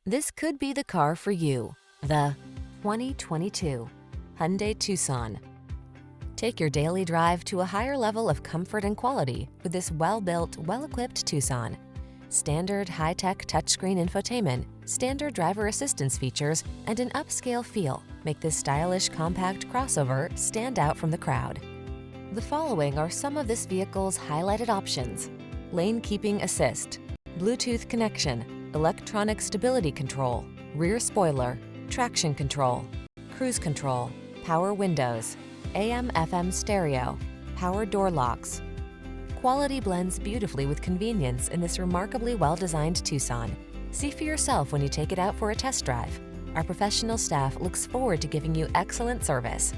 This could be the car for you. The 2022 Hyundai Tucson. Take your daily drive to a higher level of comfort and quality with this well-built, well-equipped Tucson. Standard high-tech touchscreen infotainment, standard driver assistance features, and an upscale feel make this stylish compact crossover stand out from the crowd. The following are some of this vehicle's highlighted options: lane keeping assist, Bluetooth connection, electronic stability control, rear spoiler, traction control, cruise control, power windows, AM/FM stereo, power door locks. Quality blends beautifully with convenience in this remarkably well-designed Tucson. See for yourself when you take it out for a test drive. Our professional staff looks forward to giving you excellent service.